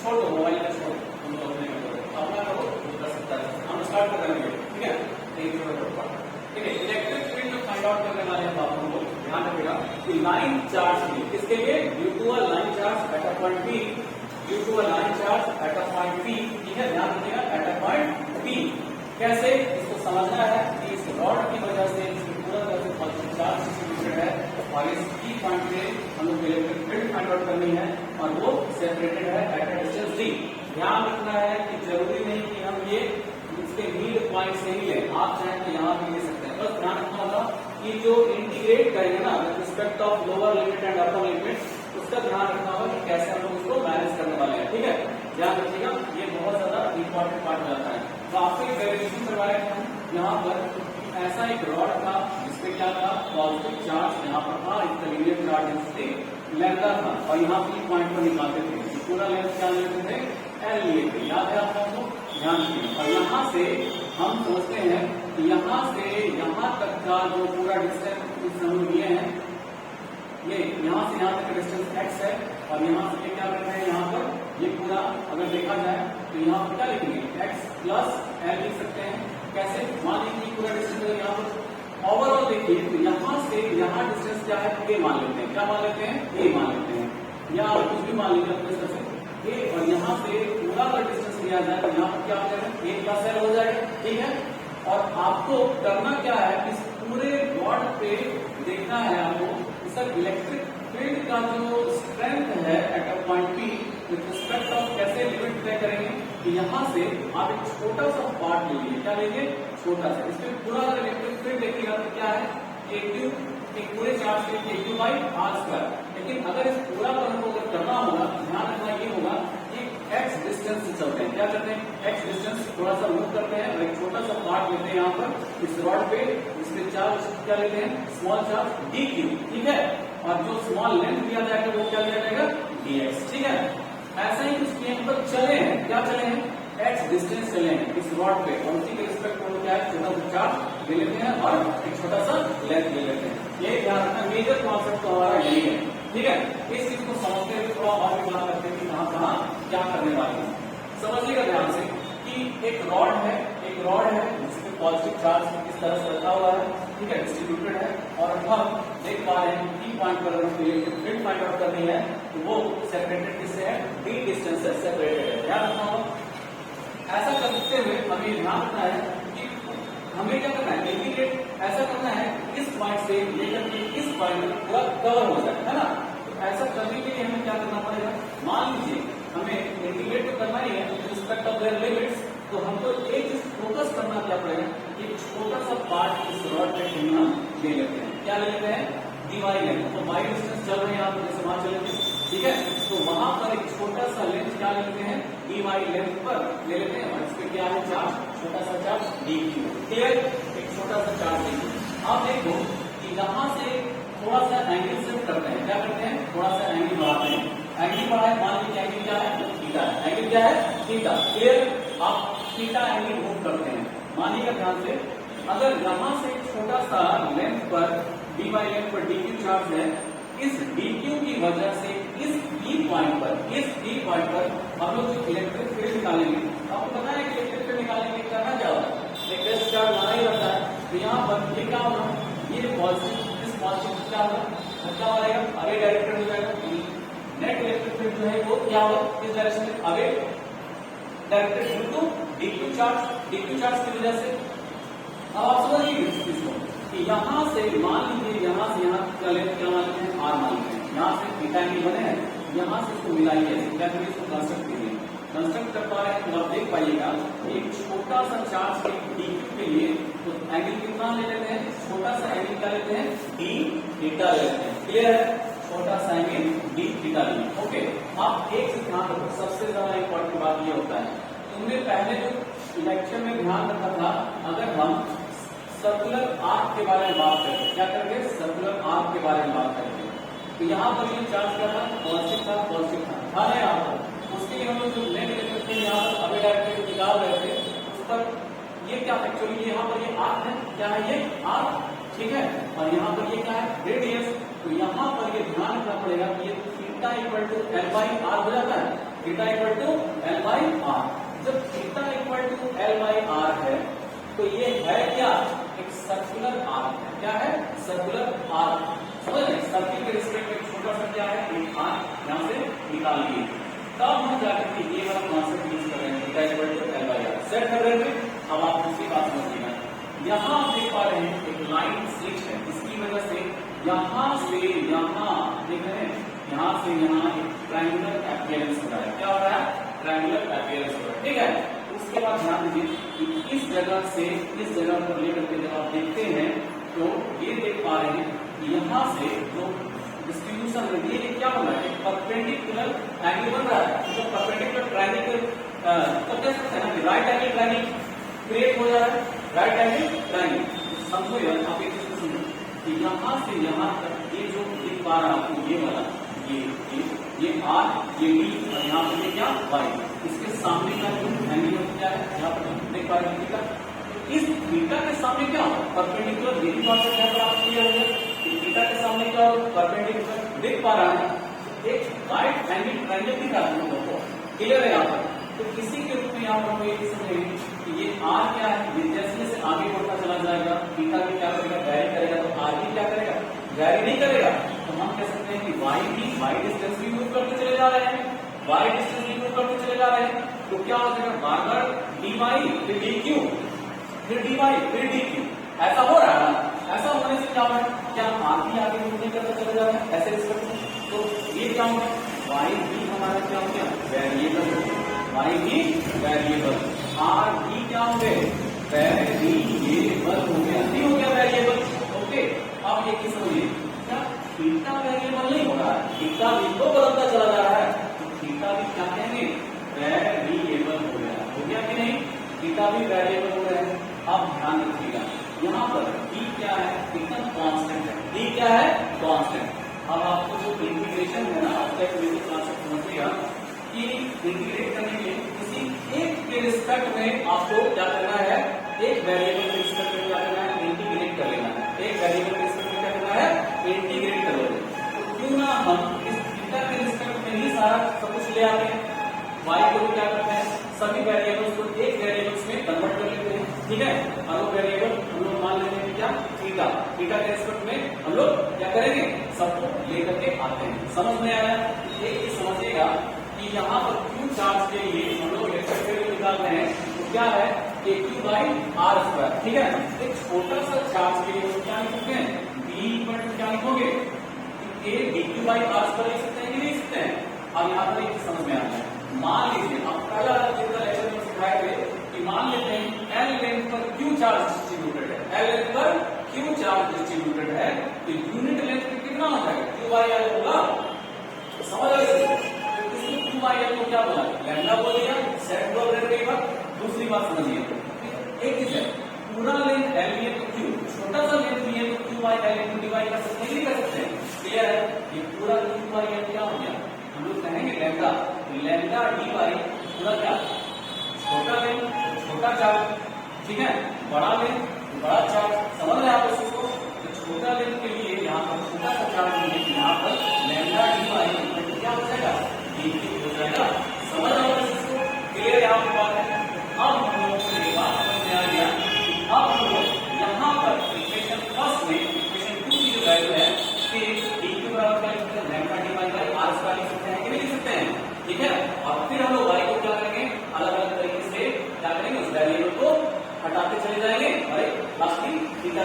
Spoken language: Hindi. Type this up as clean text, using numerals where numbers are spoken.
छोड़ दो मोबाइल का, छोड़ तुम तो अपने अपना करो, कर सकता है। हम स्टार्ट कर देंगे, ठीक है। एक छोटा ठीक है। इलेक्ट्रिक फील्ड फाइंड आउट करने वाले हैं आप लोगों को ध्यान रखिएगा कि लाइन चार्ज के किसके लिए, due to a line charge at a point P, due to a line charge at a point P, ठीक है। ध्यान रखिएगा एट अ पॉइंट P। कैसे इसको समझना है कि इस रॉड की वजह से पूरा तरह से पॉजिटिव चार्ज डिस्ट्रीब्यूटेड है और इस P पॉइंट पे हम लोग इलेक्ट्रिक फील्ड फाइंड आउट करनी है और वो सेपरेटेड है एट अ डिस्टेंस d। ध्यान रखना है कि जरूरी नहीं कि हम ये इसके नीड पॉइंट से ही लें, आप चाहें तो यहाँ भी ले सकते हैं। बस ध्यान रखना होगा कि जो इंटीग्रेट करेंगे ना with respect of lower limit and upper limit, उसका ध्यान रखना होगा कि कैसे हम लोग उसको मैनेज करने वाले हैं, ठीक है। ध्यान रखिएगा, ये बहुत ज्यादा इंपॉर्टेंट पार्ट हो जाता है। तो आपको एक डेरिवेशन करवाया था यहाँ पर, ऐसा एक रॉड था जिसपे क्या था, पॉजिटिव चार्ज यहाँ पर था, इसका लीनियर चार्ज डेंसिटी लैम्डा था और यहाँ पे पॉइंट पर निकालते थे, पूरा लेंथ क्या लेते थे, एल लिए थे। याद है आप लोगों को, ध्यान रखिए। और यहाँ से हम समझते हैं कि यहाँ से यहाँ तक का जो पूरा डिस्टेंस हम लिए हैं, ये यहाँ से यहाँ तक का डिस्टेंस x है और यहाँ से क्या करते हैं, यहाँ पर ये पूरा अगर देखा जाए तो यहाँ पर क्या लिखेंगे, x प्लस एल लिख सकते हैं। कैसे, मान लीजिए पूरा डिस्टेंस है यहाँ पर, ओवरऑल देखिए तो यहाँ से यहाँ डिस्टेंस क्या है, a मान लेते हैं। क्या मान लेते हैं, a मान लेते हैं, या कुछ भी मान लीजिए अपने तरफ से a, और यहाँ से पूरा का डिस्टेंस लिया जाए तो यहाँ पर क्या हो जाएगा, a प्लस एल हो जाएगा, ठीक है। और आपको करना क्या है, इस पूरे रॉड पे देखना है आपको सर इलेक्ट्रिक फील्ड का जो स्ट्रेंथ है eight a point P with respect of, कैसे लिमिट तय करेंगे कि यहाँ से आप एक छोटा सा पार्ट ले लीजिए, क्या लेंगे, छोटा सा। इसमें पूरा अगर इलेक्ट्रिक फील्ड देखिएगा तो क्या है, एक पूरे चार्ज के AQ बाई आर स्क्वायर। लेकिन अगर इस पूरा पर हमको अगर करना होगा, ध्यान रखना ये होगा कि x डिस्टेंस से चलते हैं, क्या करते हैं, x डिस्टेंस थोड़ा सा मूव करते हैं और एक छोटा सा पार्ट लेते हैं यहाँ पर इस रॉड पे, इसके चार्ज क्या लेते हैं, स्मॉल चार्ज dq, ठीक है। और जो स्मॉल लेंथ दिया जाएगा वो क्या लिया जाएगा, dx, ठीक है। ऐसा ही कुछ हम पर चले हैं, क्या चले हैं, x डिस्टेंस चले हैं इस रॉड पे और उसी के रिस्पेक्ट में क्या है, छोटा सा चार्ज ले लेते हैं और एक छोटा सा लेंथ ले लेते हैं। ये ध्यान रखना, मेजर कॉन्सेप्ट तो हमारा यही है, ठीक है। इस चीज को समझते हुए थोड़ा और भी बात करते हैं कि कहाँ कहाँ क्या करने वाले हैं। समझिएगा ध्यान से कि एक रॉड है जिसमें पॉजिटिव चार्ज इस तरह से रखा हुआ है, ठीक है, डिस्ट्रीब्यूटेड है और हम देख पा रहे हैं कि पॉइंट पर अगर इलेक्ट्रिक फील्ड फाइंड आउट करनी है तो वो सेपरेटेड किससे है, d डिस्टेंस से सेपरेटेड है। ध्यान रखना होगा। ऐसा करते हुए हमें ध्यान रखना है कि हमें क्या करना है, इंटीग्रेट ऐसा करना है इस पॉइंट से लेकर के इस पॉइंट में पूरा कवर हो जाए, है ना। तो ऐसा करने के लिए हमें क्या करना पड़ेगा, मान लीजिए हमें इंटीग्रेट तो करना ही है with respect of their limits, तो हमको एक चीज फोकस करना क्या पड़ेगा, एक छोटा सा पार्ट इस रॉड पे हम ले लेते हैं, क्या ले लेते हैं, dy लेंथ। तो y डिस्टेंस चल रहे हैं आप जैसे वहां चले थे, ठीक है। तो वहां पर एक छोटा सा लेंथ क्या ले लेते हैं, dy लेंथ पर ले लेते हैं और इसपे क्या है, चार्ज, छोटा सा चार्ज dq, क्लियर, एक छोटा सा चार्ज dq। आप देखो कि यहाँ से थोड़ा सा एंगल सेट करते हैं, क्या करते हैं, थोड़ा सा एंगल बढ़ाते हैं, एंगल बढ़ाए, मान लीजिए एंगल क्या है, थीटा, एंगल क्या है, थीटा, क्लियर। आप थीटा एंगल मूव करते हैं, मानिएगा ध्यान से, अगर यहाँ से छोटा सा लेंथ पर dy लेंथ पर dq चार्ज है, इस dq की वजह से इस P पॉइंट पर हम लोग जो इलेक्ट्रिक फील्ड निकालेंगे, आपको पता है कि इलेक्ट्रिक फील्ड निकालने के लिए करना क्या होता है, एक टेस्ट चार्ज लाना ही रहता है। तो यहाँ पर ये क्या होगा, ये पॉजिटिव, इस पॉजिटिव क्या होगा, क्या हो जाएगा, आगे डायरेक्टेड हो जाएगा, नेट इलेक्ट्रिक फील्ड जो है वो क्या होगा, इस डायरेक्शन में आगे directed due to dq charge की वजह से। अब आप समझिए इस चीज को कि यहाँ से मान लीजिए यहाँ से यहाँ का लेंथ क्या मानते हैं, r मानते हैं, यहाँ से थीटा एंगल बने हैं, यहाँ से इसको मिलाइए, क्या करिए, इसको कंस्ट्रक्ट कीजिए, कंस्ट्रक्ट कर पा रहे हैं तो आप देख पाइएगा एक छोटा सा चार्ज dq के लिए तो एंगल कितना ले लेते हैं, छोटा सा एंगल क्या लेते हैं, d थीटा लेते हैं, क्लियर है, छोटा सा एंगल d थीटा लेते हैं, ओके। आप एक चीज ध्यान रखो, सबसे ज्यादा इंपॉर्टेंट बात ये होता है, तुमने पहले जो लेक्चर में ध्यान रखा था, अगर हम सर्कुलर आर्क के बारे में बात करते हैं, क्या करके, सर्कुलर आर्क के बारे में बात करते हैं, तो यहाँ पर ये चार्ज क्या था, पॉजिटिव था ना यहाँ पर, उसके लिए हम लोग जो नेट इलेक्ट्रिक फील्ड यहाँ पर अभी डायरेक्ट निकाल रहे थे, उस पर ये क्या एक्चुअली यहाँ पर ये आर्क है, क्या है ये आर्क, ठीक है, और यहाँ पर ये क्या है, रेडियस। तो यहाँ पर ये ध्यान रखना पड़ेगा कि ये theta equal to L by R हो जाता है, theta equal to L by R. जब theta equal to L by R है तो ये है क्या, एक सर्कुलर आर्क है। क्या है, सर्कुलर आर्क। समझ रहे, सर्किल के रिस्पेक्ट में छोटा सा क्या है, एक आर्क यहां से निकाल लिए, तब हम जाकर के ये वाला कॉन्सेप्ट यूज कर रहे हैं, theta equal to L by R. Set कर रहे हैं। अब आप दूसरी बात समझिएगा, यहां आप देख पा रहे हैं एक लाइन स्विच है, इसकी वजह से यहां से यहां देख रहे हैं, यहां से यहां एक ट्रायंगुलर अपीयरेंस हो रहा है। क्या हो रहा है, ट्रायंगुलर अपीयरेंस हो रहा है। ठीक है, उसके बाद ध्यान दीजिए कि इस जगह से इस जगह पर लेकर के जब आप देखते हैं तो ये देख पा रहे हैं कि यहां से जो डिस्ट्रीब्यूशन है ये क्या बन रहा है, परपेंडिकुलर एंगल बन रहा है। जो परपेंडिकुलर ट्रायंगल तो कह सकते हैं ना, राइट एंगल ट्रायंगल क्रिएट हो जा रहा है, राइट एंगल ट्रायंगल। समझो यार, आप एक चीज सुनो कि यहां से यहां तक ये जो दिख पा रहा है ये वाला, ये आर, ये डी और यहाँ पे क्या वाई, इसके सामने का जो एंगल क्या है, यहाँ पर देख पा रहे हैं। इस थीटा के सामने क्या होगा, परपेंडिकुलर। यही कॉन्सेप्ट यहाँ पर आपको क्लियर हो गया, थीटा के सामने क्या परपेंडिकुलर दिख पा रहा है, एक राइट एंगल ट्रायंगल दिख रहा है हम लोगों को, क्लियर है यहाँ पर। तो इसी के रूप में यहाँ पर हम ये समझेंगे कि ये आर क्या है, ये जैसे जैसे आगे बढ़ता चला जाएगा, थीटा भी क्या करेगा, वैरी करेगा, तो आर भी क्या करेगा, वैरी नहीं करेगा। तो हम कह सकते हैं कि वाई भी वाई डिस्टेंस भी मूव करते चले जा रहे हैं, वाई डिस्टेंस भी मूव करते चले जा रहे हैं। तो क्या हो जाएगा, बार बार डी वाई फिर डी क्यू, फिर डी वाई फिर डी क्यू, ऐसा हो रहा है ना। ऐसा होने से क्या है, क्या आर भी आगे मूव नहीं करते चले जा रहे हैं ऐसे रिस्पेक्ट। तो ये क्या हो गया, वाई भी हमारा क्या हो गया, वेरिएबल हो गया, वाई भी वेरिएबल, आर भी क्या हो गए, वेरिएबल हो गया, नहीं हो गया वेरिएबल। ओके, अब ये किस समझिए, क्या थीटा वेरिएबल नहीं हो रहा है, थीटा भी तो बदलता चला जा रहा है, तो थीटा भी क्या कहेंगे, वेरिएबल हो गया कि नहीं, थीटा भी वेरिएबल हो गया है। अब ध्यान रखिएगा, यहाँ पर d क्या है, एकदम कांस्टेंट है, d क्या है, कांस्टेंट। अब आपको जो इंटीग्रेशन है ना, अब तक मेरे कॉन्सेप्ट समझिएगा कि इंटीग्रेट करने के लिए किसी एक के रिस्पेक्ट में आपको क्या करना है, एक वेरिएबल के रिस्पेक्ट में क्या करना है, इंटीग्रेट कर लेना है। एक वेरिएबल के रिस्पेक्ट में क्या करना है, इंटीग्रेट कर लेना है। तो क्यों ना हम इस थीटा के रिस्पेक्ट में ही सारा सब कुछ ले आते हैं, y को भी क्या करते हैं, सभी वेरिएबल्स को एक वेरिएबल्स में कन्वर्ट कर लेते हैं। ठीक है, और वो वेरिएबल हम लोग मान लेते हैं क्या, थीटा। थीटा के रिस्पेक्ट में हम लोग क्या करेंगे, सबको लेकर के आते हैं। समझ में आया, एक चीज समझिएगा कि यहाँ पर क्यू चार्ज के लिए हम लोग इलेक्ट्रिक निकाल रहे हैं, तो क्या है, ए क्यू बाई आर स्क्वायर। ठीक है, एक छोटा सा चार्ज के लिए क्या लिखते हैं, बी इक्वल टू क्या लिखोगे, A D Q by R square लिख सकते हैं कि नहीं लिख सकते हैं। अब यहाँ पर एक समझ में आता है, मान लीजिए आप पहला जितना लेक्चर में सिखाए थे कि मान लेते हैं एल लेंथ पर क्यू चार्ज डिस्ट्रीब्यूटेड है, एल लेंथ पर क्यू चार्ज डिस्ट्रीब्यूटेड है, तो यूनिट लेंथ पे कितना हो जाएगा, क्यू बाई एल बोला, समझ आ गया। क्यू बाई एल को क्या बोला, लैम्डा बोल दिया, सेट बोल रहे थे। दूसरी बात समझिए, एक चीज है, पूरा लेंथ एल लिए तो क्यू, छोटा सा लेंथ लिए तो Q by L into divide कर सकते हैं, नहीं कर सकते हैं, क्लियर है। ये पूरा क्यू बाई एल क्या हो गया, हम लोग कहेंगे लैम्डा, लैम्डा डी बाई पूरा क्या, छोटा लेंथ छोटा चार्ज, ठीक है, बड़ा लेंथ बड़ा चार्ज। समझ रहे हैं आप इसको, तो छोटा लेंथ के लिए यहाँ पर छोटा सा चार्ज है, यहाँ पर लैम्डा डी बाई क्या हो जाएगा, डी हो जाएगा। समझ रहे हो इसको, क्लियर यहाँ पर बात है। अब हम लोग को ये बात समझ में आ गया कि अब हम लोग यहाँ पर इक्वेशन फर्स्ट में इक्वेशन 2 की जो वैल्यू है कि डी के बराबर क्या लिख सकते हैं, lambda D by R square लिख सकते हैं कि नहीं लिख सकते हैं, ठीक है। और फिर हम लोग y को क्या करेंगे, अलग अलग तरीके से क्या करेंगे, उस वेरिएबल को हटाते चले जाएंगे और लास्ट में थीटा